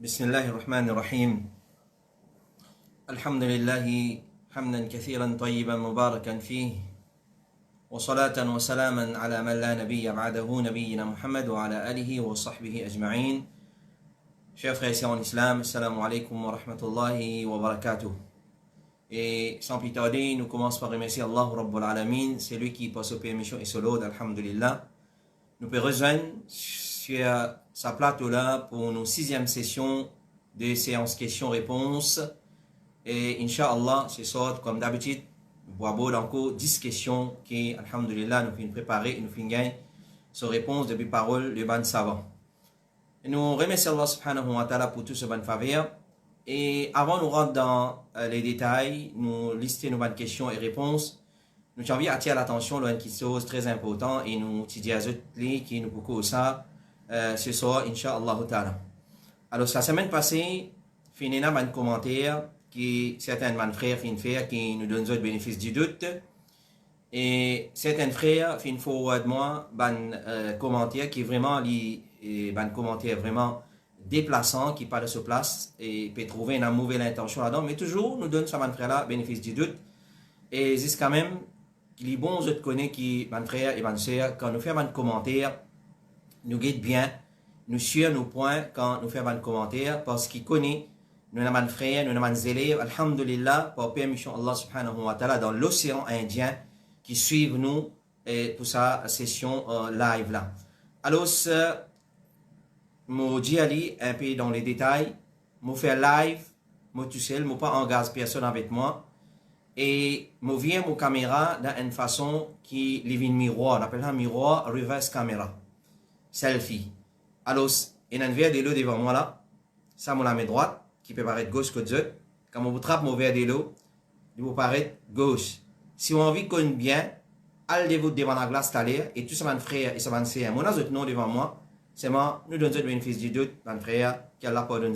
بسم الله الرحمن الرحيم. الحمد لله حمدا كثيرا طيبا مباركا فيه، وصلاة وسلاما على من لا نبي بعده نبينا محمد وعلى آله وصحبه أجمعين. Chers frères et sœurs en islam, assalamu alaikum wa rahmatullahi wa barakatuh. Et sans plus tarder, nous commençons par remercier Allah Rabbul Alamin, c'est lui qui passe aux permissions et solo, alhamdulillah. Nous pouvons rejoindre sur sa plateau là pour nos 6e session de séance questions-réponses. Et Inch'Allah, ce soir, comme d'habitude, nous avons encore 10 questions qui, alhamdulillah, nous finissons préparer et nous finissons gagner sur réponse depuis parole de ban savant. Et nous remercions Allah subhanahu wa ta'ala pour tout ce bon faveur. Et avant de nous rentrer dans les détails, nous lister nos bonnes questions et réponses. Nous avons envie d'attirer l'attention de quelque chose très important et nous disons à ceux qui nous beaucoup ça ce soir, Inch'Allah ta'ala. Alors, la semaine passée, il y a un commentaire qui certains de mes frères faire qui nous donnent le bénéfice du doute. Et certains frères fin forward moi un commentaire qui est vraiment un commentaire vraiment déplaçant qui parle de ce place et peut trouver une mauvaise intention là-dedans, mais toujours nous donne ça mon frère là bénéfice du doute. Et c'est quand même les bons je connais qui mon frère et mon soeur quand nous faisons un commentaire nous guide bien, nous suivons nos points quand nous faisons un commentaire parce qu'il connaît nous avons un frère, nous avons un élève, alhamdulillah, par permission Allah subhanahu wa ta'ala dans l'océan Indien qui suivent nous pour sa session live là. Alors, je dis aller un peu dans les détails, je fais live, je tout seul, je pas engage personne avec moi et je viens mon caméra dans une façon qui est un miroir, on appelle ça miroir reverse camera, selfie. Alors, il y a un verre de l'eau devant moi là, ça me la main droite qui peut paraître gauche que Dieu. Quand on vous trappe mon verre de l'eau, il vous paraît gauche. Si on a envie qu'on bien, allez-vous devant la glace t'aller et tout ça, mon frère et ça, mon sœur. Mon autre nom devant moi, c'est moi, nous donnons le bénéfice du doute, mon frère, qui a la part de nous.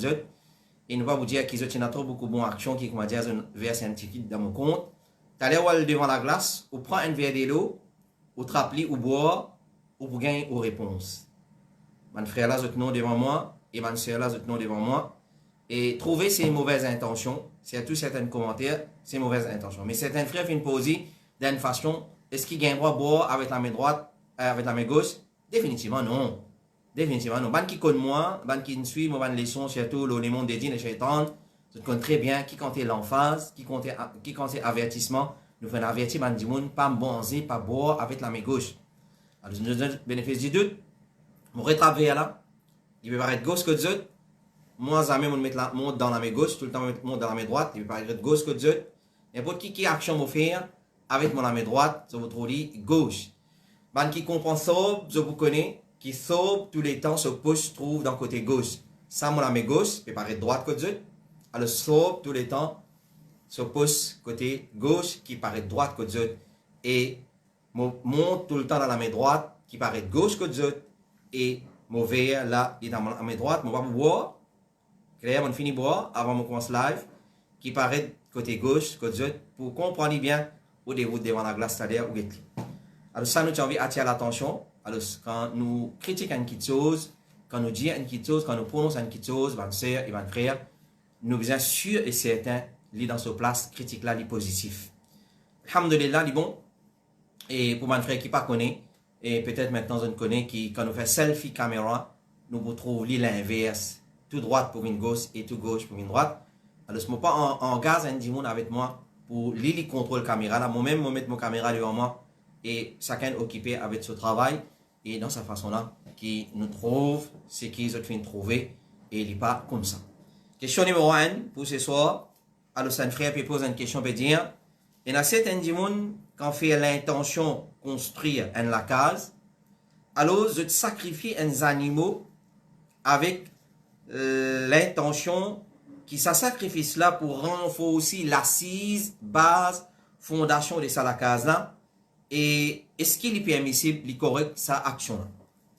Et nous va vous dire qu'ils ont trop beaucoup de bonnes actions qui, comme on dit, un verre scientifique dans mon compte. T'allez devant la glace, ou prend un verre de l'eau, ou trappe-li, ou boire, ou pour gagner aux réponses. Mon frère là, autre nom devant moi, et mon sœur là, autre nom devant moi. Et trouver ces mauvaises intentions, c'est à tous certains commentaires, ces mauvaises intentions. Mais certains frères viennent poser d'une façon, est-ce qu'ils gagnent droit à boire avec la main droite, avec la main gauche? Définitivement non. Définitivement non. Ban qui connaît moi, ban qui me suit, moi ban leçon, surtout le monde des djinns et shaitan, je connais très bien qui comptait l'emphase, qui comptait avertissement. Nous faisons avertir ban du monde, pas bonzer, pas boire avec la main gauche. Alors, je nous donne le bénéfice du doute. Mon rattrape vers là, il peut paraître gauche que Dieu. Moi, jamais, je mettre la montre dans la main gauche, tout le temps, je mettre montre dans la main droite, il peut paraître gauche que Dieu. N'importe qui action vous faire avec mon main droite, je vous trouve gauche. Ban qui comprend sobre, je vous connais, qui sobre tous les temps, se pousse, trouve dans le côté gauche. Ça, mon main gauche, peut paraître droite que Dieu. Alors, sobre tous les temps, se pousse côté gauche, qui paraît droite que Dieu. Et monte tout le temps dans la main droite, qui paraît gauche que Dieu. Et mon verre là, il est dans la main droite, mon va boire. Claire, on finit boire avant mon commence live, qui paraît côté gauche, côté pour comprendre bien où vous devant la glace c'est-à-dire où est. Alors ça nous envie d'attirer l'attention. Alors quand nous critiquons une petite chose, quand nous disons une petite chose, quand nous prononçons une petite chose, ma soeur et ma frère, nous sommes sûrs et certains li dans ce place critique là, li positif. Alhamdulillah, li bon. Et pour ma frère qui pas connaît, et peut-être maintenant on connaît qui quand nous fait selfie caméra, nous vous trouvons l'inverse. Tout droite pour une gauche et tout gauche pour une droite. Alors, je ne me pas en gaz un dimanche avec moi pour l'île contrôle caméra. Là, moi-même, je mets mon caméra devant moi et chacun occupé avec ce travail. Et dans cette façon-là, qui nous trouve ce qu'ils ont fait trouver et il n'est pas comme ça. Question numéro 1 pour ce soir. Alors, un frère peut poser une question, peut dire il y a certains dimanches quand on fait l'intention de construire une case, alors je sacrifie un animaux avec l'intention qui ça sacrifice là pour renforcer l'assise, base, fondation de la case là. Et est-ce qu'il est permissible, il est correct, sa action là?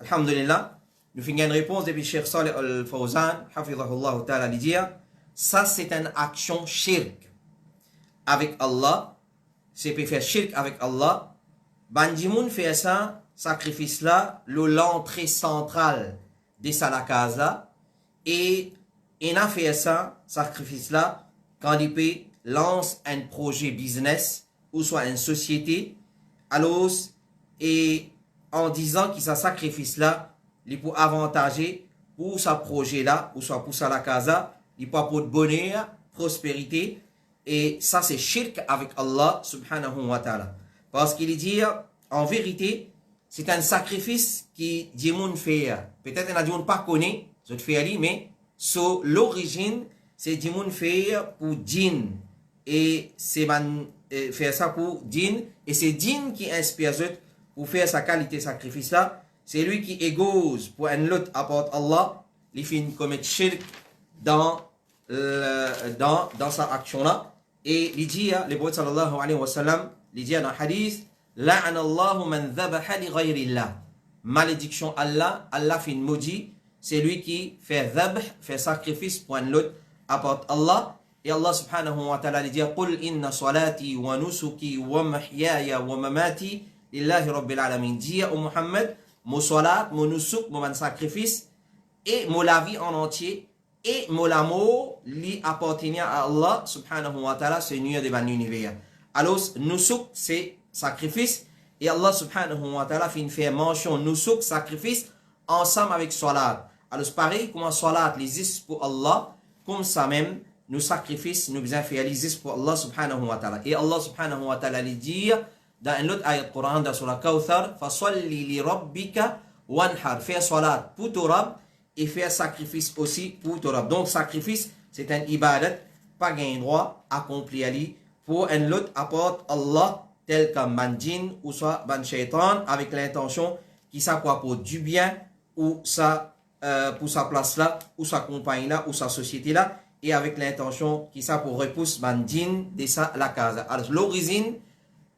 Alhamdulillah, nous finissons une réponse depuis Cheikh Saleh Al-Fawzan, hafidhahullah ta'ala, lui dire, ça c'est une action shirk avec Allah, c'est pour faire shirk avec Allah. Bandimoun fait ça, sacrifice là, l'entrée centrale de la case là, et il a fait ça, sacrifice-là, quand il peut lance un projet business ou soit une société, alors, et en disant que ce sacrifice-là, il peut avantager pour ce projet-là, ou soit pour ça la casa, il peut apporter bonheur, prospérité, et ça c'est shirk avec Allah subhanahu wa ta'ala. Parce qu'il dit, en vérité, c'est un sacrifice qui dit fait. Peut-être qu'il a dit pas connaît, je fais mais sur l'origine, c'est dit fait pour djinn. Et c'est faire ça pour djinn. Et c'est djinn qui inspire pour faire sa qualité sacrifice là. C'est lui qui égose pour un lot apporte Allah. Il fait commettre shirk dans sa action là. Et il dit, le prophète sallallahu alayhi wa sallam, il dit dans le hadith, la'ana Allahu man dhabaha li ghayrillah. Malédiction Allah, Allah fait une maudit, c'est lui qui fait dhabh, fait sacrifice pour un lot, apporte Allah. Et Allah subhanahu wa ta'ala dit, qul inna salati wa nusuki wa mahyaya wa mamati lillahi rabbil alamin. Dis au Muhammad, mon salat, mon nusuk, mon sacrifice, et mon la vie en entier, et mon amour, lui appartient à Allah subhanahu wa ta'ala, Seigneur de l'univers. Alors, nusuk, c'est sacrifice, et Allah subhanahu wa ta'ala fait mention nusuk, sacrifice, ensemble avec salat. Alors, pareil, comme salat, les existe pour Allah, comme ça même, nos sacrifices, nous existe pour Allah subhanahu wa ta'ala. Et Allah subhanahu wa ta'ala dit, dans un autre ayat Coran, dans Surah Kawthar, fasalli li rabbika wanhar, faire salat pour ton Rabb, et faire sacrifice aussi pour ton Rabb. Donc, sacrifice, c'est un ibadat, pas gain droit, accompli ali, pour un lot apporte Allah, tel qu'un mandjin ou soit ban shaitan, avec l'intention qui ça quoi pour du bien, ou ça, pour sa place là, ou sa compagne là, ou sa société là, et avec l'intention qui ça pour repousser mandjin de ça la casa. Alors, l'origine,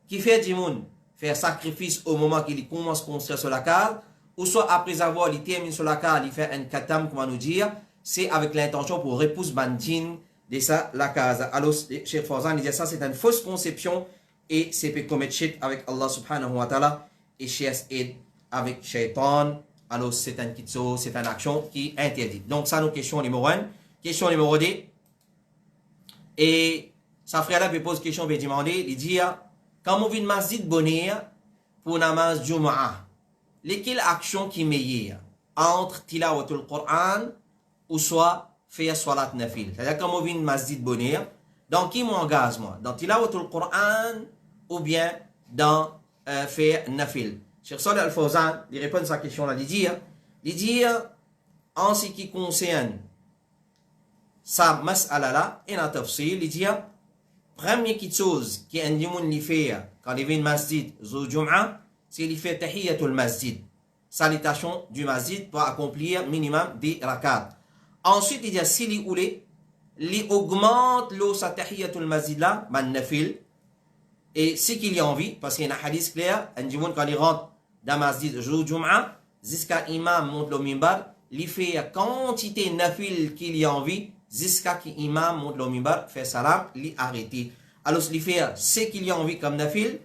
qui fait du monde, faire sacrifice au moment qu'il commence à construire sur la case, ou soit après avoir il termine sur la case, il fait un katam, comment nous dire, c'est avec l'intention pour repousser bandin de ça la case. Alors, Cheikh Fawzan disait ça, c'est une fausse conception et c'est peut commettre shirk avec Allah subhanahu wa ta'ala et shirk avec shaitan. Alors, c'est un kitso, c'est une action qui est interdite. Donc, ça, nous question numéro 1. Question numéro 2. Et sa frère là peut poser question, peut demander, il dit, quand on vient masjid bonheur pour namaz Jumu'ah, lesquelles actions qui meilleures entre tilawatul Qur'an ou soit faire salat nafil? C'est-à-dire quand on vient masjid bonheur, dans qui m'engage moi? Dans tilawatul Qur'an ou bien dans faire nafil? Cheikh Salih Al-Fawzan, il répond à sa question là, il dit en ce qui concerne sa mas'ala là, et en tafsil, il dit première chose qui est un dimoun li fait quand il vient masjid Zul Jum'a, c'est qu'il fait tahiyatul masjid. Salutation du masjid pour accomplir minimum des rakats. Ensuite, il dit s'il oulé, il augmente l'eau sa tahiyatul masjid là, man nafil. Et ce qu'il y a envie, parce qu'il y a un hadith clair, un dimoun quand il rentre dans masjid Zul Jum'a, jusqu'à imam monte le mimbar, il fait quantité nafil qu'il y a envie, jusqu'à ce qu'imam monte le mimbar, fait salam, il arrête. Alors, il fait ce qu'il y a envie comme nafil,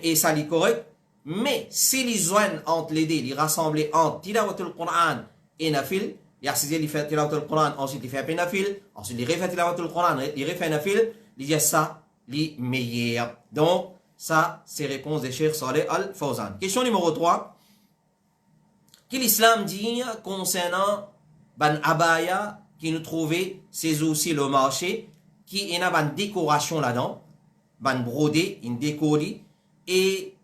et ça est correct. Mais s'il y joignent entre les deux, il rassemble entre tilawatul Qur'an et nafil, il fait tilawatul Qur'an, ensuite il fait un peu nafil, ensuite il refait tilawatul Qur'an, il refait nafil, il dit ça, les meilleurs. Donc, ça, c'est réponse de Cheikh Salih Al-Fawzan. Question numéro 3. Qu'est-ce que l'islam dit concernant ban abaya qui nous trouvait, c'est aussi le marché, qui est une décoration là-dedans, ban brodé, une décorie, et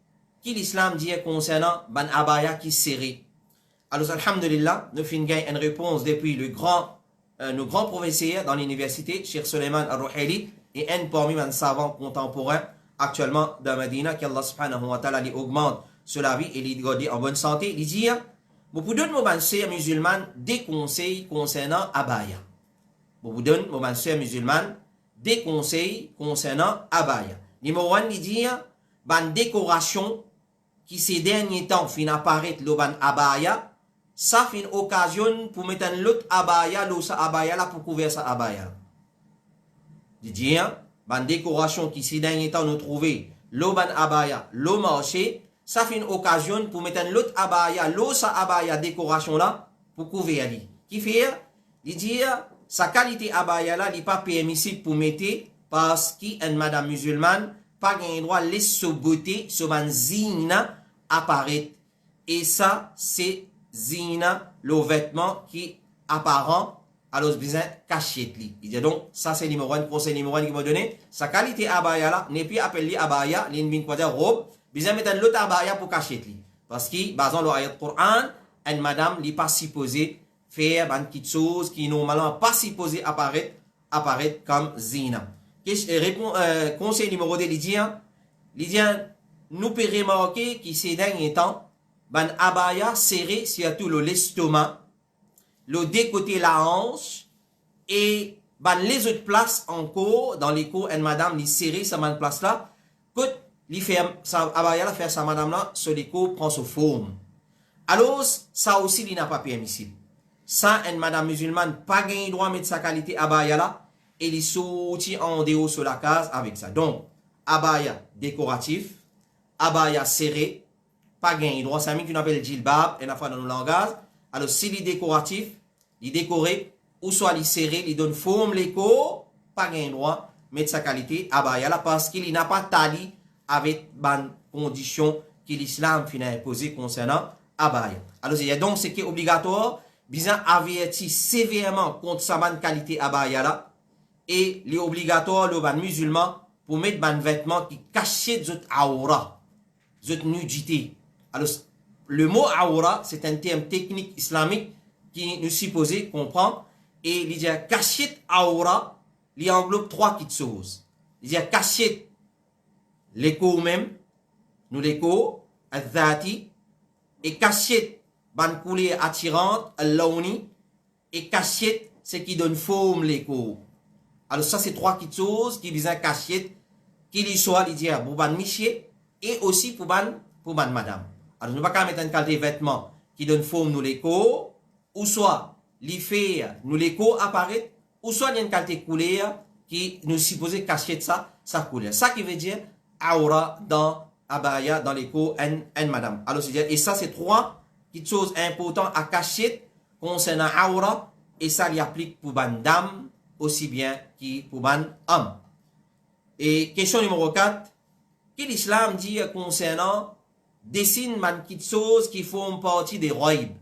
qui l'islam dit concernant ban abaya qui serré. Alors, alhamdulillah, nous finissons une réponse depuis nos grands professeurs dans l'université, Cheikh Suleiman Al-Ruhaili, et un parmi les savants contemporains actuellement dans Medina, qu'Allah subhanahu wa ta'ala lui augmente sur la vie et lui garde en bonne santé. Il dit, vous pouvez donner aux sœurs musulmanes des conseils concernant abaya. Vous pouvez donner aux sœurs musulmanes des conseils concernant abaya. Numéro 1, il dit, ban décoration qui ces derniers temps fin apparaître le ban abaya, ça fait une occasion pour mettre un autre abaya, l'autre abaya là pour couvrir sa abaya. Il dit, ban décoration qui ces derniers temps nous trouver le ban abaya, le marché, ça fait une occasion pour mettre un autre abaya, l'autre abaya décoration là pour couvrir lui. Qui fait, il dit, sa qualité abaya là, n'est pas permissible pour mettre parce qu'une madame musulmane pas gain droit laisse beauté, ce ban zina apparaître. Et ça, c'est zina, le vêtement qui apparent à l'os besoin cachette li. Il dit donc, ça c'est numéro 1, conseil numéro 1 qui m'a donné. Sa qualité abaya là, n'est plus appelé abaya, l'in quoi dire robe, besoin mettre l'autre abaya pour cachette li. Parce que, basant l'ayat Coran, une madame n'est pas supposée faire quelque chose qui normalement pas supposé apparaître comme zina. Conseil numéro 2, Lydia, nous pouvons remarquer que ces derniers temps, ban abaya serré surtout l'estomac, le décoté la hanche, et ban les autres places encore, dans les cours, une madame li serré sa man place là, que li fait sa abaya la faire sa madame là, sur les cours prend sa forme. Alors, ça aussi, il n'a pas permissible. Ça, une madame musulmane, pas gain droit mettre sa qualité abaya là, et il sortit en dehors sur la case avec ça. Donc, abaya décoratif, abaya serré, pas gain droit, c'est un qu'on appelle djilbab, et dans le langage. Alors, si il est décoratif, il est décoré, ou soit il est serré, il donne forme l'écho, pas gain droit mettre sa qualité abaya là, parce qu'il n'a pas tali avec ban condition que l'islam finit imposé concernant abaya. Alors, il y a donc ce qui est obligatoire, bien averti sévèrement contre sa bonne qualité abaya là, et les obligatoires, le ban musulman, pour mettre ban vêtements qui cachent zot aura, zot nudité. Alors, le mot aura, c'est un terme technique islamique qui nous suppose comprendre, et il dit cachet aura, il englobe trois petites choses. Il dit cachet l'écho même, nous l'écho, al-dhati, et cachet ban coulée attirante, al-lawni, et cachet, c'est qui donne forme l'écho. Alors ça, c'est trois petites choses qui visent à cacher, qui lui soit, il dit, pour ban miché, et aussi pour ban madame. Alors, nous ne pouvons pas mettre un qualité de vêtement qui donne forme nous l'écho, ou soit, l'effet nous l'écho apparaît, ou soit, il y a une qualité de couleur qui nous suppose cacher ça, sa couleur. Ça qui veut dire, aura dans abaya, dans l'écho, en madame. Alors, et ça, c'est trois petites choses importantes à cacher concernant aura, et ça lui applique pour ban dame, aussi bien que pour ban homme. Et question numéro 4, que l'islam dit concernant dessine man petites choses qui font partie des roïbs,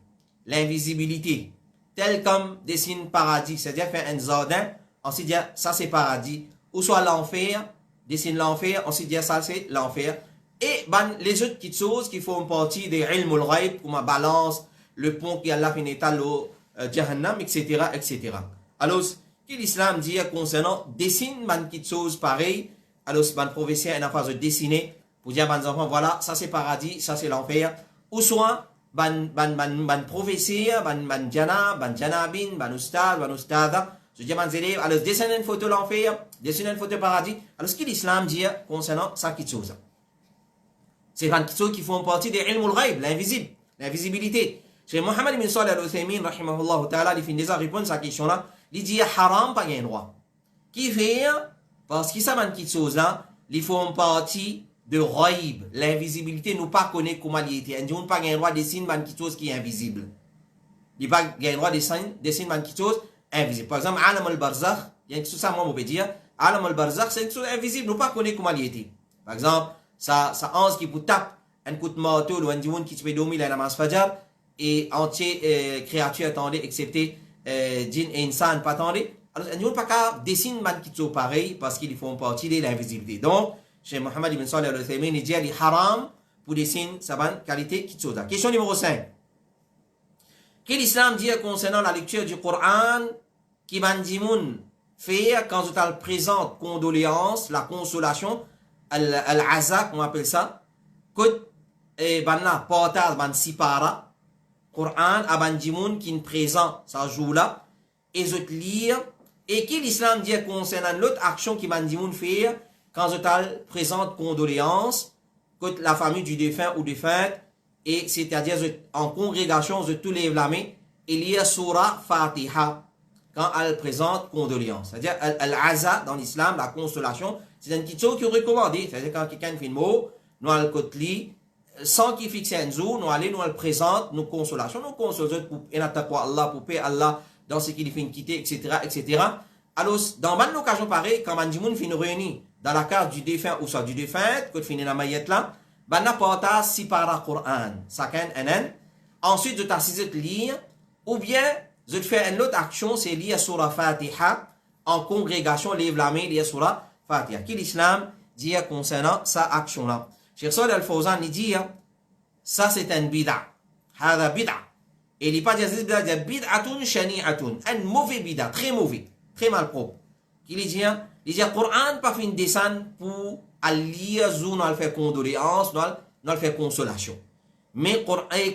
l'invisibilité, tel comme dessine paradis, c'est-à-dire faire un jardin, ensuite dire ça c'est paradis, ou soit l'enfer, dessine l'enfer, ensuite dire ça c'est l'enfer, et les autres petites choses qui font partie des ilmul ghaib, comme la balance, le pont qui a là fini le jahannam, etc., etc. Alors, que l'islam dit concernant dessine man petites choses pareilles, alors ban professeur a une phase de dessiner pour dire à enfants voilà ça c'est paradis, ça c'est l'enfer, ou soit ban professeur, ban janabin, ban ustada, je dis ban élèves, alors dessiner une photo l'enfer, dessiner une photo paradis. Alors ce que l'islam dit concernant ça petites choses, c'est ban petites choses qui font partie des ilmul ghaib, l'invisible, l'invisibilité. Chez Mohammed ibn Salih al-Uthaymin rahimahullah ta'ala, il finit déjà répondre à cette question là. Il dit haram pas gain droit. Qui fait parce que ça man petites choses là, ils font partie de ghaib, l'invisibilité nous pas connaît comment il était. On pas gain droit dessiner man petites choses qui est invisible. Il pas gain droit dessiner man petites choses invisibles. Par exemple, alam al-barzakh, il y a une chose ça moi on peut dire, alam al-barzakh c'est une chose invisible, nous pas connaît comment il était. Par exemple, ça ange qui vous tape un coup de marteau ou un diwan qui te fait dormir la namaz fajr et entier créature attendait excepté djinn et insan pas attendait. Alors, nous ne pouvons pas dessiner man qui sont pareils parce qu'ils font partie de l'invisibilité. Donc, chez Mohammed ibn Salih al-Uthaymin, il dit qu'il est haram pour dessiner sa bonne qualité qui sont là. Question numéro 5. Qu'est-ce l'islam dit concernant la lecture du Coran qui bandimoun fait quand on présente condoléances, la consolation, al-azak, on appelle ça, que ban la portage ban sipara, Coran à bandimoun qui ne présente ça joue là, et je lire. Et qui l'islam dit concernant l'autre action qui m'a dit moun faire quand je présente condoléances contre la famille du défunt ou défunte, et c'est-à-dire en congrégation je tous les blâmer et lire surah Fatiha quand elle présente condoléances. C'est-à-dire al-aza dans l'islam, la consolation, c'est une petite chose qui est recommandée. C'est-à-dire quand quelqu'un fait un mot, nous allons le sans qu'il fixe un jour, nous allons nous le présente, nous consolation, nous consolons pour Allah, pour paix Allah, dans ce qu'il fait quitter, etc., etc. Alors, dans une occasion pareille, quand man dit fin réuni dans la case du défunt ou soit du défunt, quand finit la maillette là, ben n'apporta si par le Coran, chacun un. Ensuite, je t'assise de lire, ou bien je te fais une autre action, c'est lire sur la Fatiha, en congrégation, lève la main, lire sur la Fatiha. Qui l'islam dit concernant sa action-là. Cheikh Salih Al-Fawzan dit, ça c'est un bid'a. Hada bid'a. Et il n'est pas dit bid'atun shani'atun. Un mauvais bid'a, très mauvais, très mal propre. Qui dit, le Coran pas fait descendre pour lire, nous al faire condoléances, nous al faire consolation. Mais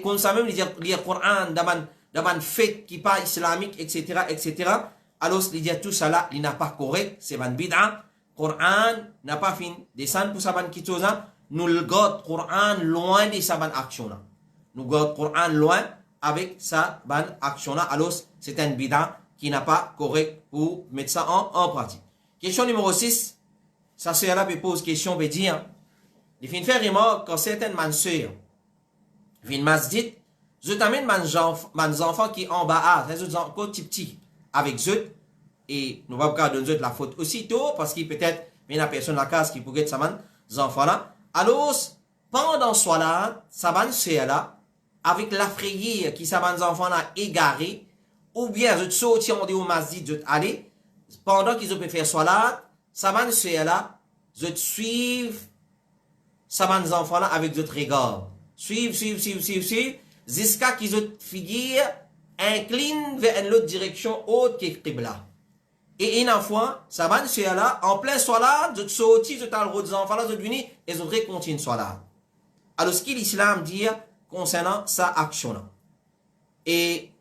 comme ça même, lire le Coran dans un fait qui n'est pas islamique, etc., etc., alors il dit tout ça là, il n'a pas correct, c'est un bid'a. Coran n'a pas fait descendre pour sa bonne chose. Nous le gardons Coran loin de sa bonne action là. Nous gardons Coran loin avec sa bonne action là. Alors c'est un bid'a qui n'a pas correct pour mettre ça en pratique. Question numéro 6. Ça c'est là qui pose question, veut dire, il fait faire remarque quand certaines manseurs viennent masjid, je t'amène mes enfants qui en bas, les enfants petits avec eux, et nous allons pas donner la faute aussitôt, parce qu'il peut-être, il y a une personne à la case qui pourrait être ces enfants-là. Alors, pendant ce soir-là, ça va là, avec la frayeur qui ça les enfants-là égarés, ou bien je sortis au masjid, je aller, pendant qu'ils ont pu faire soir-là, ça va là, je suivre ça les enfants-là avec d'autres regards. Suivre, jusqu'à qu'ils ont figure incline vers une autre direction autre que Qibla. Et une fois, ça va là, en plein soir, je sortis, je t'ai le des enfants là, je venir et je continue soir. Alors, ce que l'islam dit concernant sa action là. Et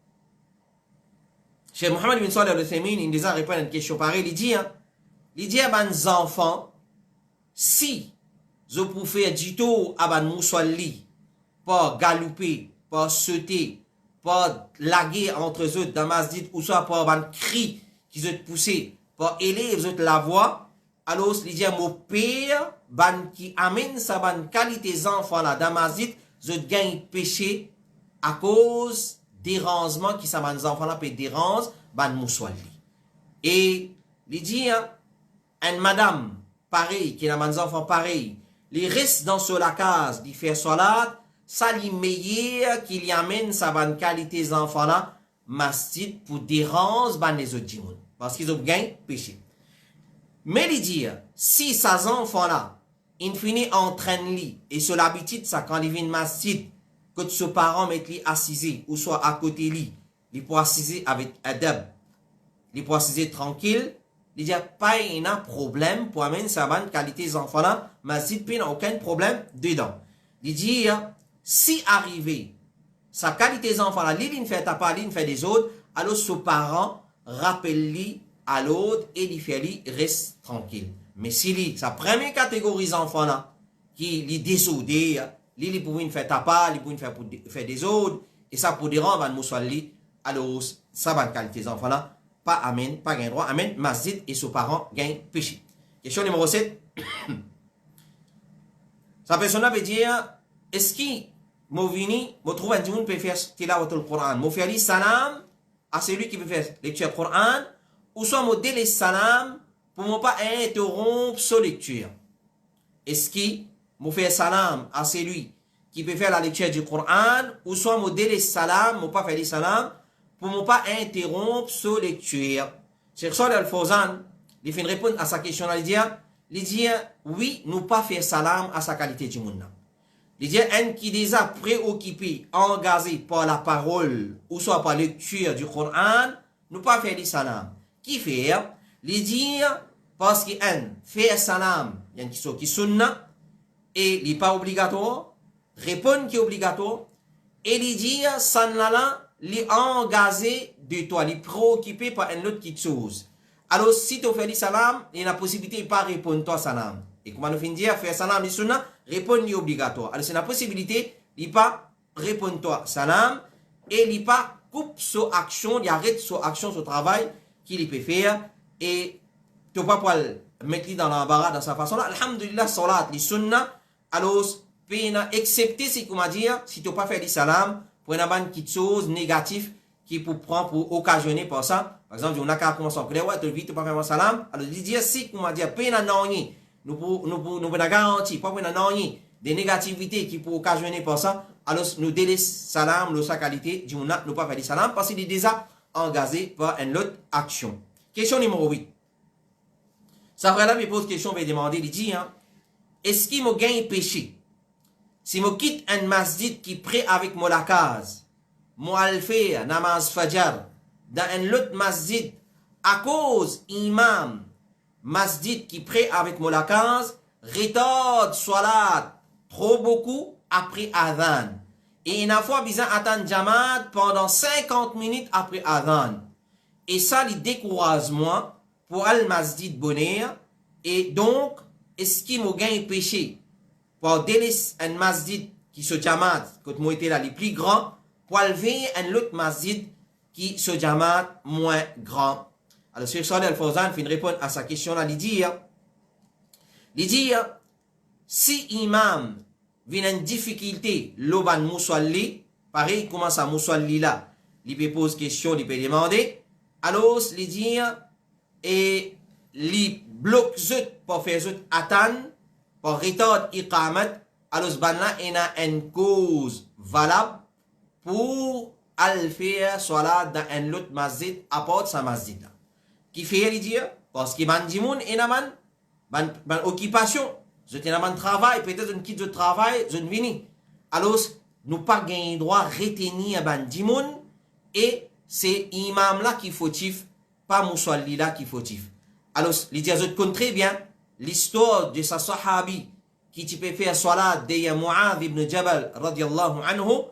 Cheikh Mohammed bin Salih Al-Uthaymin, il nous a répondu à une question pareille, il dit à mes enfants, si je pouvais faire du tout à mes moussouli, pas galouper, pas sauter, pas laguer entre eux dans masjid, ou soit pas un cri qui se poussé, pas élever la voix, alors il dit à mon père, qui amène sa bonne qualité d'enfant là dans masjid, je gagne péché à cause dérangement qui ça les enfants là peut déranger ban moussouli. Et il dit une madame pareil qui a les enfants pareil, les restent dans sur la case, il fait salat, ça lui meilleur qu'il y amène sa bonne qualité d'enfant là masjid pour déranger ban les autres gens parce qu'ils ont gagné péché. Mais il dit si ces enfants là il finit entraîne lui et sur l'habitude ça quand il vient masjid que ce parent mette lui assisé ou soit à côté lui, il peut assiser avec adab, il peut assiser tranquille, il n'y a pas un problème pour amener sa bonne qualité des enfants là, masjid il n'a aucun problème dedans. Il dit si arrivé sa qualité des enfants là, il ne fait pas, il fait des autres, alors ce parent rappelle-lui à l'autre et il fait lui reste tranquille. Mais si lui, sa première catégorie d'enfants là, qui lui désoudé, lui pour une faire tapas, lui pour une faire des autres, et ça pour déranger van moussouli, alors ça va qualité des enfants là, pas amen, pas gain droit, amen, masjid et ses parents gagnent péché. Question numéro 7. Sa personne veut dire, est-ce qu'il m'a venu, me trouve un jour peut faire tilawat al-Qur'an, m'a fait salam à celui qui veut faire lecture du Qur'an, ou soit me délai salam pour ne pas interrompre sa lecture. Est-ce qu'il m'a fait salam à celui qui peut faire la lecture du Coran, ou soit me délai salam, me pas faire les salam, pour ne pas interrompre sa lecture. Cheikh Salih Al-Fawzan, il fait répondre à sa question, il dit, oui, nous pas faire salam à sa qualité du monde. Il dit, un qui est déjà préoccupé, engagé par la parole, ou soit par la lecture du Coran, nous pas faire les salam. Qui fait? Il dit, parce qu'un fait salam, il y a une chose qui sunna, et il n'est pas obligatoire, répondre qui est obligatoire, et il dit, ça là, il est engagé de toi, il est préoccupé par une autre chose. Alors, si tu fais le salam, il y a la possibilité de ne pas répondre toi salam. Et comment nous finissons dire, faire salam, il sunna, répondre est obligatoire. Alors, c'est la possibilité, il ne pas répondre toi salam, et il ne pas coupe son action, il arrête son action, son travail qu'il peut faire, et tu ne peux pas mettre dans l'embarras dans sa façon là. Alhamdulillah, salat, les sunna, alors, excepté ce qu'on m'a dit, si tu n'as pas fait le salam, pour une bonne chose négative qui prend pour occasionner par ça. Par exemple, on a qu'à commencer à dire, ouais, tu vis, tu pas faire un salam. Alors, il dit, si, comment dire, peine à non, nous pouvons garantir, pas peine à non, des négativités qui peuvent occasionner par ça. Alors, nous délaissons salam, sa qualité, nous ne pas faire du salam parce qu'il est déjà engagé par une autre action. Question numéro 8. Ça frère là, me pose question, il demander, il dit, hein, est-ce qu'il me gagne péché? Si je quitte un masjid qui prêt avec moi la case, moi le faire namaz fajar, dans un autre masjid, à cause imam, masjid qui prêt avec moi la case, retarde salat, trop beaucoup, après adhan. Et une fois, besoin attendre Jamaat pendant 50 minutes après adhan. Et ça, il décourage moi pour aller masjid bonheur. Et donc, est-ce qu'il me gagne péché pour délaisser un masjid qui se Jamaat, quand moi était là, les plus grands, pour aller un autre masjid qui se Jamaat moins grand. Alors, Cheikh Salih Al-Fawzan fait une réponse à sa question-là. Il dit, si imam vient une difficulté, l'oban moussalli, pareil, il commence à moussalli là, il peut poser question, il peut demander, alors, il dit, et il bloque zut pour faire zut atan, pour retard iqamat, alors, il y a une cause valable pour aller faire salat dans un autre masjid, à part sa masjid là. Qui fait, il dit, parce qu'il y a des gens qui ont une occupation. Je tiens à travail, peut-être je quitte le travail, je ne viens. Alors, nous pas gagné droit à retenir un dimoun et c'est imam là qui fautif, pas moussalli là qui fautif. Alors, les dire, je connais très bien l'histoire de sa sahabi qui peut faire salat de Mu'adh ibn Jabal radiallahu anhu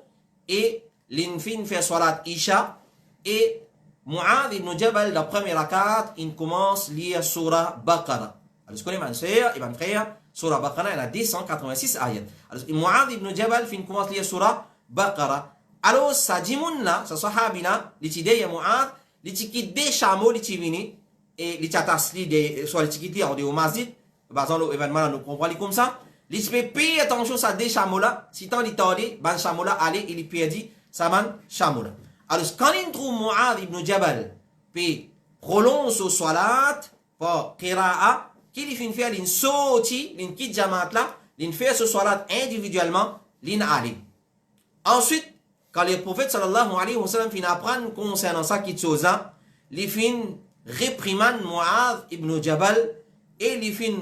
et l'infin fait salat Isha et Mu'adh ibn Jabal, la première rakat, il commence à lire surah Baqarah. Alors, je connais mon frère, surah Baqarah, il a 286 ayats. Alors, Mu'adh ibn Jabal, il commence à lire surah Baqarah. Alors, sa dimoun là, sa sahabi là, il dit, il y a Mu'adh, il dit qu'il des chameaux, il dit vini, et il dit atasli, soit il dit on est au masjid, basant l'événement là, nous comprenons comme ça. Il dit, paye attention à des chameaux là, si tant il tordé, ban chameau là, allez, il perdit, ça man chameau là. Alors, quand il trouve Mu'adh ibn Jabal, puis prolonge au salat, pour qira'a, qu'il fait faire une sortie, une quitte jamaat là, il fait ce salat individuellement, l'in ali. Ensuite, quand le prophète sallallahu alayhi wa sallam fin apprendre concernant ça qui chose là, il fin réprimande Mu'adh ibn Jabal et il fin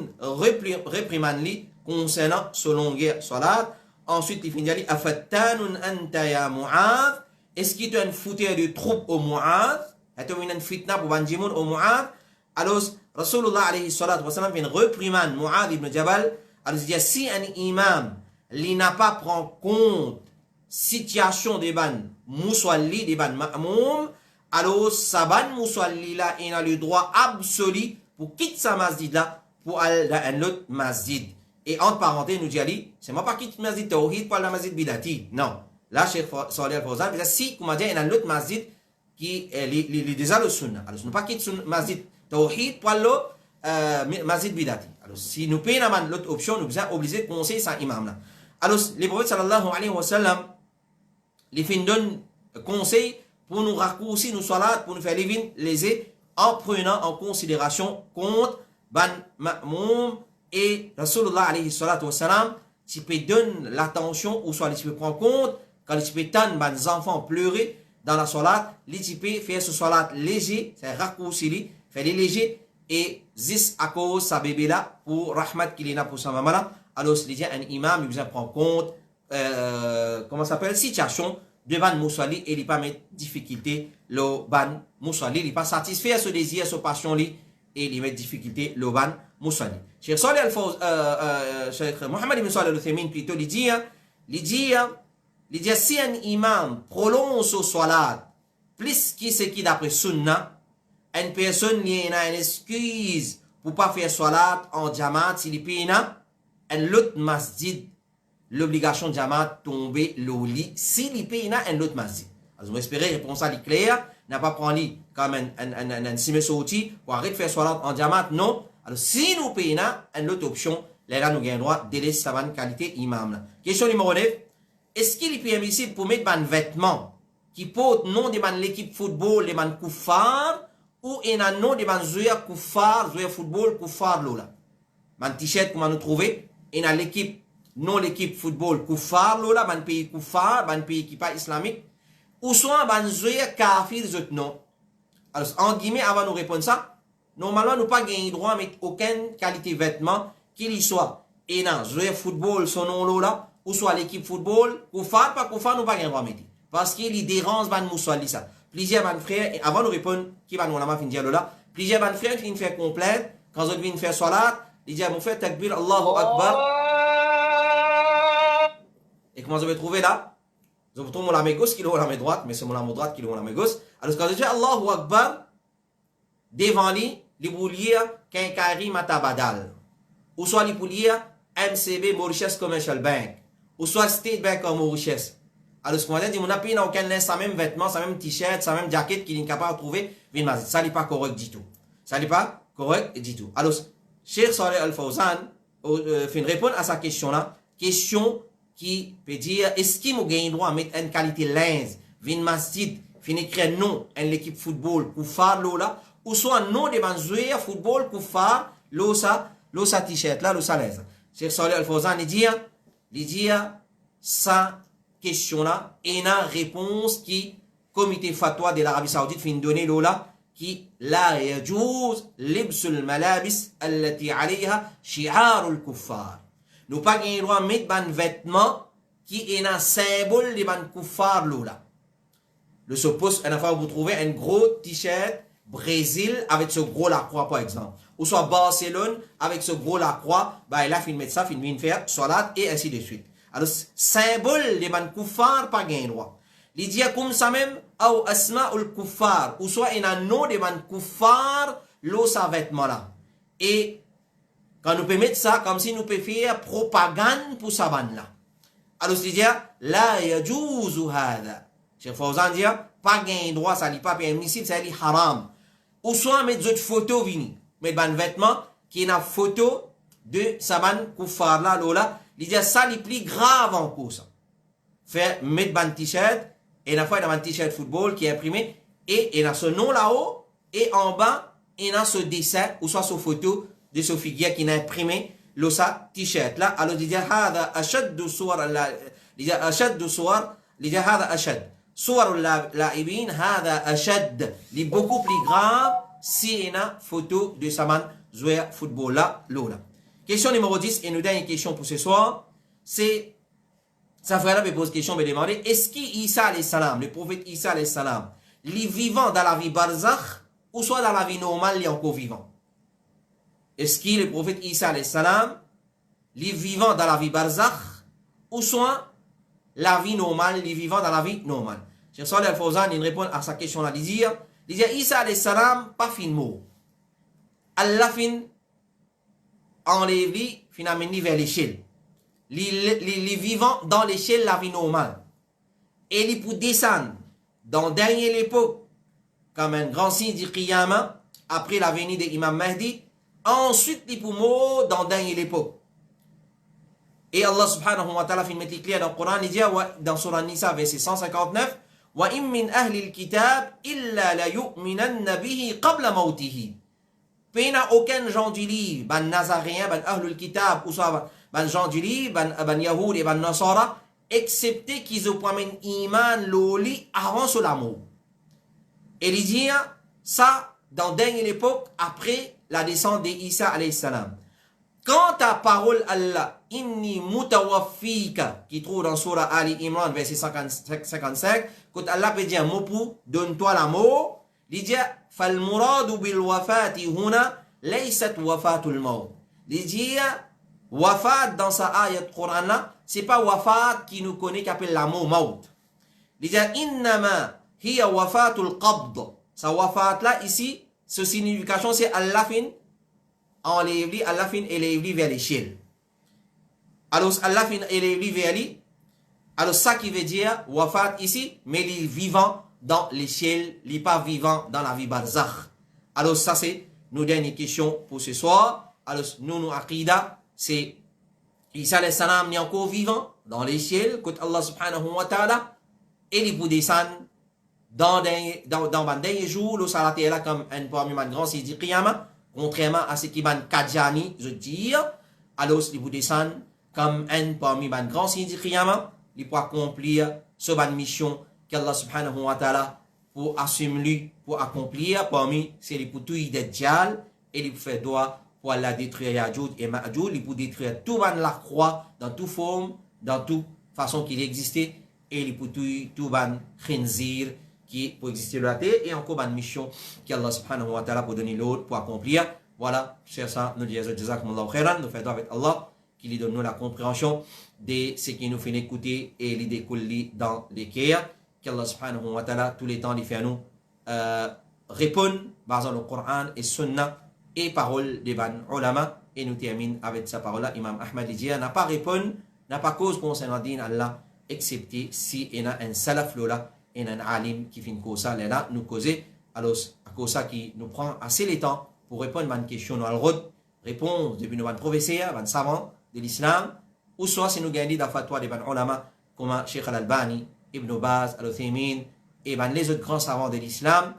réprimande lui concernant ce longueur salat. Ensuite, il fin dit afattanun anta ya Mu'adh. Est-ce qu'il y a une fouteur de troupes au Mu'adh? Est-ce qu'il y a une fitna pour Banjimoun au Mu'adh? Alors, Rasulullah alayhi salatu wa sallam vient reprimande Mu'adh ibn Jabal. Alors, il dit, si un imam, il n'a pas pris compte situation des ban moussalli, des ban ma'moum, alors, sa ban moussalli là, il a le droit absolu pour quitter sa masjid là, pour aller dans un autre masjid. Et entre parenthèses, nous dit Ali, c'est moi pas quitter le masjid tawhid pour la masjid bidati. Non. Là, Cheikh Salih Al-Fawzan, si, comment dire, il y a un autre masjid qui est déjà le sunnah. Alors, nous pas quitter le masjid tawhid pour le masjid bidati. Alors, si nous payons l'autre option, nous sommes obligés de conseiller ça imam là. Alors, les prophètes sallallahu alayhi wa sallam, les fins donnent conseil pour nous raccourcir nos salats, pour nous faire les en prenant en considération contre ban ma'moum et Rasulullah alayhi salatu wa sallam, si peut donner l'attention ou soit si peut prendre compte quand tu peux tendre les enfants pleurer dans la salat, tu peux faire ce salat léger, c'est raccourci, faire les légers et zis à cause sa bébé là pour rahmat qu'il est pour sa maman là. Alors, c'est un imam, il prend compte, comment ça s'appelle, situation de ban moussali et il pas mettre difficulté le ban moussali, il pas satisfaire ce désir, ce passion et il met difficulté le ban moussali. Cheikh Salih Al-Fawzan, Cheikh Mohammed ibn Salih Al-Uthaymin plutôt, il dit, si un imam prolonge ce salat, plus qui c'est qui d'après sunna, une personne qui a une excuse pour pas faire salat en jamaat, s'il y a un autre masjid, l'obligation de jamaat tomber le lit, s'il y a un autre masjid. Alors, vous espérez réponse à claire, n'a pas prendre comme un simesoti pour arrêter de faire salat en jamaat, non. Alors, si nous payons une autre option, là, nous gagnons droit de laisser sa qualité imam. Question numéro 9. Est-ce qu'il est permissible pour mettre un vêtement qui porte nom de l'équipe football de man kuffar ou un nom de man joueur kuffar, joueur football kuffar lola. Man t-shirt qu'on va nous trouver, et dans l'équipe, non l'équipe football kuffar lola, man pays kuffar, man pays qui pas islamique, ou soit man joueur kafir zot non. Alors, en guillemets, avant de nous répondre ça, normalement, nous pas gagné droit à mettre aucune qualité vêtement qu'il y soit. Et non, joueur football, son nom là, ou soit l'équipe football, kuffar, pas kuffar, nous pas gagné droit à mettre. Parce qu'il dérange ban moussoir ça. Plusieurs ban frères, et avant de répondre, qui va nous la fin dire là, plusieurs ban frères qui viennent faire complète, quand ils viennent faire salat, ils disent, mon frère, takbir, Allahu Akbar. Et comment vous avez trouvé là? Vous avez trouvé mon main gauche qui est la main droite, mais c'est mon main droite qui est la main gauche. Alors, quand je dis Allahu Akbar, devant lui, les bouliers, Kenkari Matabadal. Ou soit les bouliers, MCB Mauritius Commercial Bank. Ou soit State Bank of Mauritius. Alors, ce qu'on va dire, mon appui n'a aucun lien, sa même vêtement, sa même t-shirt, sa même jacket qu'il est incapable de trouver. Ça n'est pas correct du tout. Ça n'est pas correct du tout. Alors, Cheikh Saleh Al-Fawzan fait une réponse à sa question-là. Question qui peut dire, est-ce qu'il m'a gagné droit à mettre une qualité linge, vin masjid, fin écrire non, à l'équipe football, kuffar là, ou soit non de joueur football, kuffar, l'osa t-shirt là, l'osa linge. Cheikh Saleh Al-Fawzan, il dit, ça, question-là, et une réponse qui, comité fatwa de l'Arabie Saoudite, fin donner là, qui, la yajouz libsul malabis, allati alayha, shi'arul kuffar. Nous pas gagné droit à mettre un vêtement qui est un symbole de ban kuffar là. Le suppose, une fois vous trouvez un gros t-shirt Brésil avec ce gros la croix par exemple. Ou soit Barcelone avec ce gros la croix, bah là, il met ça, il vient faire salat et ainsi de suite. Alors, symbole de ban kuffar pas gagné droit. Il dit comme ça même, ou asma'ul kuffar, ou soit un nom de ban kuffar, l'eau sa vêtement là. Et quand nous pouvons mettre ça, comme si nous pouvons faire propagande pour sa bande là. Alors, il dit, la yajouzu hada. Cheikh Fawzan dit, pas gain droit, ça n'est pas permissible, ça est haram. Ou soit mettre d'autres photos vini, mettre un vêtement qui est une photo de sa bande kuffar là, là. Il dit, ça n'est plus grave en cause. Faire mettre un t-shirt, et la fois, il y a un t-shirt football qui est imprimé, et il y a ce nom là-haut, et en bas, il y a ce dessin, ou soit ce photo de ce figure qui est imprimé, le t-shirt là. Alors, il dit, هذا أشد صور أشد صور il dit, هذا أشد صور اللاعبين هذا أشد. Il est beaucoup plus grave si il y a une photo de sa man joueur football là, là. Question numéro 10, et nous dernière question pour ce soir, c'est, sa frère me pose question, me demander, est-ce qu'Isa alayhi salam, le prophète Isa alayhi salam, il est vivant dans la vie barzakh, ou soit dans la vie normale, il est encore vivant? Est-ce que le prophète Isa alayhi salam, il est vivant dans la vie barzakh, ou soit la vie normale, il est vivant dans la vie normale? Cheikh Saleh Al-Fawzan, il répond à sa question-là, il dit, Isa alayhi salam, pas fin mot. Allah fin enlevé, finalement, vers l'échelle. Les vivants dans l'échelle, la vie normale. Et il peut descendre dans dernière époque, comme un grand signe du Qiyamah, après la venue de Imam Mahdi. Ensuite, il peut mourir dans dernière époque. Et Allah subhanahu wa ta'ala, il met clair dans le Coran, il dit, dans Surah Nisa, verset 159, wa im min ahli al-kitab illa la yu'minanna bihi qabla mawtihi. Il n'y a aucun gens du livre, ban Nazaréen, ban Ahlul Kitab, ou soit ban gens du livre, ban Yahoud et ban Nasara, excepté qu'ils ont promis iman loli avant son amour. Et il dit ça dans dernière époque, après la descente d'Isa alayhi salam. Quant à parole Allah, inni mutawaffika, qui trouve dans Surah Ali Imran, verset 55, quand Allah peut dire, mon pour, donne-toi l'amour, il dit, فالمراد بالوفاة هنا ليست وفاة الموت. Il dit wafat dans sa ayat Coran là, c'est pas wafat qui nous connaît qui appelle la mort maut. Il dit innama hiya wafatul qabd. Sa wafat là ici, ce signification c'est Allah fin enlève Allah fin élève vers l'échelle. Alors Allah fin élève vers lui. Alors ça qui veut dire wafat ici, mais il est vivant dans l'échelle, il n'est pas vivant dans la vie barzakh. Alors ça c'est nos dernières questions pour ce soir. Alors nous aqida, c'est Isa alayhi salam n'est encore vivant dans l'échelle, côté Allah subhanahu wa ta'ala, et il peut descendre dans les derniers jours, le salat est là comme un parmi les grands c'est dit qiyama, contrairement à ce qui van kadjani, je dis, alors il vous descend comme un parmi les grands c'est dit qiyama, il peut accomplir ce bonne mission qu'Allah subhanahu wa ta'ala pour assumer, pour accomplir parmi c'est les poutouilles de Djal et il fait droit pour la détruire Yajoud et Majoud, il peut détruire tout la croix dans toute forme, dans toute façon qu'il existait et il peut tout ban khinzir qui peut exister sur la terre et encore une mission qu'Allah subhanahu wa ta'ala pour donner l'autre pour accomplir. Voilà, c'est ça, nous disons jazakumullahu khairan, nous faisons avec Allah qui lui donne nous la compréhension de ce qui nous fait écouter et les découle dans les cœurs. Qu'Allah subhanahu wa ta'ala tous les temps il fait nous répondre basant le Coran et Sunna et parole des ban ulama et nous termine avec sa parole là. Imam Ahmad dit n'a pas répondu, n'a pas cause concernant din Allah excepté si il y a un salaf là et un alim qui fait une cause là nous causer alors à cause ça qui nous prend assez le temps pour répondre à une question dans le road réponse depuis nos professeurs nos savants de l'islam ou soit si nous gagnons dans fatwa des ban ulama comme Cheikh Al-Albani, Ibn Baz, Al-Uthaymin et les autres grands savants de l'islam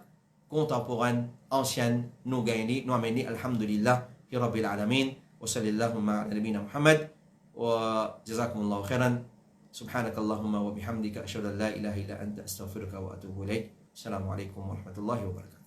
contemporains anciens nous gagnons nous amener alhamdulillah fi rabbil alamin wa sallallahu ala nabiyyina Muhammad wa jazakumullahu khairan. سبحانك اللهم وبحمدك أشهد أن لا إله إلا أنت أستغفرك وأتوب إليك. السلام عليكم ورحمة الله وبركاته.